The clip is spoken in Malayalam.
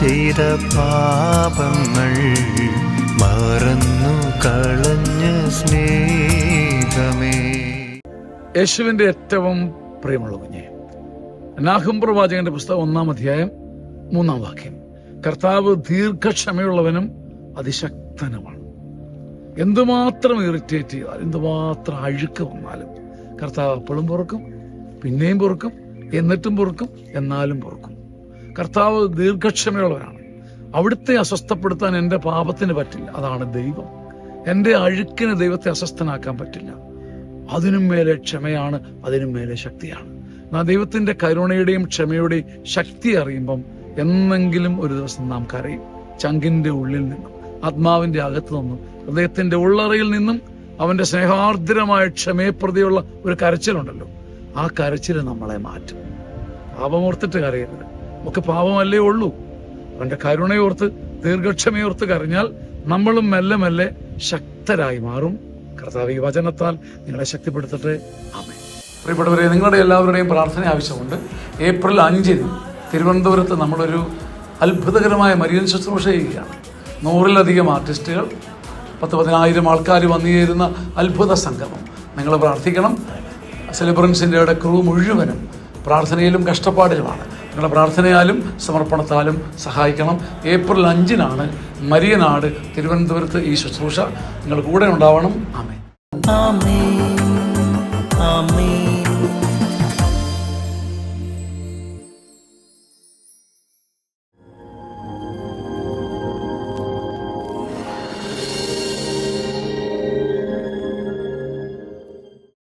ചെയ്ത പാപങ്ങൾ മറന്നു കളഞ്ഞ സ്നേഹമേ. യേശുവിൻ്റെ ഏറ്റവും പ്രിയമുള്ള കുഞ്ഞെ, നാഹും പ്രവാചകന്റെ പുസ്തകം 1-ാം അധ്യായം 3-ാം വാക്യം. കർത്താവ് ദീർഘക്ഷമയുള്ളവനും അതിശക്തനുമാണ്. എന്തുമാത്രം ഇറിറ്റേറ്റ് ചെയ്താൽ, എന്തുമാത്രം അഴുക്ക് വന്നാലും കർത്താവ് അപ്പോഴും പൊറുക്കും, പിന്നെയും പൊറുക്കും, എന്നിട്ടും പൊറുക്കും, എന്നാലും പൊറുക്കും. കർത്താവ് ദീർഘക്ഷമയുള്ളവരാണ്. അവിടുത്തെ അസ്വസ്ഥപ്പെടുത്താൻ എൻ്റെ പാപത്തിന് പറ്റില്ല. അതാണ് ദൈവം. എൻ്റെ അഴുക്കിന് ദൈവത്തെ അസ്വസ്ഥനാക്കാൻ പറ്റില്ല. അതിനും മേലെ ക്ഷമയാണ്, അതിനും മേലെ ശക്തിയാണ്. നാം ദൈവത്തിൻ്റെ കരുണയുടെയും ക്ഷമയുടെയും ശക്തി അറിയുമ്പം എന്നെങ്കിലും ഒരു ദിവസം നാം കരയും. ചങ്കിൻ്റെ ഉള്ളിൽ നിന്നും, ആത്മാവിൻ്റെ അകത്തു നിന്നും, ഹൃദയത്തിൻ്റെ ഉള്ളറയിൽ നിന്നും അവൻ്റെ സ്നേഹാർദ്രമായ ക്ഷമയെപ്രതിയുള്ള ഒരു കരച്ചിലുണ്ടല്ലോ, ആ കരച്ചിൽ നമ്മളെ മാറ്റും. പാപമോർത്തിട്ട് കരയരുത്. നമുക്ക് പാപമല്ലേ ഉള്ളൂ. അവൻ്റെ കരുണയോർത്ത് ദീർഘക്ഷമയോർത്ത് കരഞ്ഞാൽ നമ്മളും മെല്ലെ മെല്ലെ ശക്തരായി മാറും. കർത്താവ് ഈ വചനത്താൽ നിങ്ങളെ ശക്തിപ്പെടുത്തട്ടെ. ആമേൻ. പ്രിയപ്പെട്ടവരെ, നിങ്ങളുടെ എല്ലാവരുടെയും പ്രാർത്ഥന ആവശ്യമുണ്ട്. ഏപ്രിൽ 5-ന് തിരുവനന്തപുരത്ത് നമ്മളൊരു അത്ഭുതകരമായ മരിയൻ ശുശ്രൂഷ ചെയ്യുകയാണ്. 100-ലധികം ആർട്ടിസ്റ്റുകൾ, 10,000 ആൾക്കാർ വന്നു ചേരുന്ന അത്ഭുത സംഗമം. നിങ്ങൾ പ്രാർത്ഥിക്കണം. സെലിബ്രൻസിൻ്റെ ക്രൂ മുഴുവനും പ്രാർത്ഥനയിലും കഷ്ടപ്പാടിലുമാണ്. നിങ്ങളുടെ പ്രാർത്ഥനയാലും സമർപ്പണത്താലും സഹായിക്കണം. ഏപ്രിൽ 5-നാണ് മരിയനാട് തിരുവനന്തപുരത്ത് ഈ ശുശ്രൂഷ. നിങ്ങൾ കൂടെ ഉണ്ടാവണം. ആമേൻ. ആമേൻ. ആമേൻ.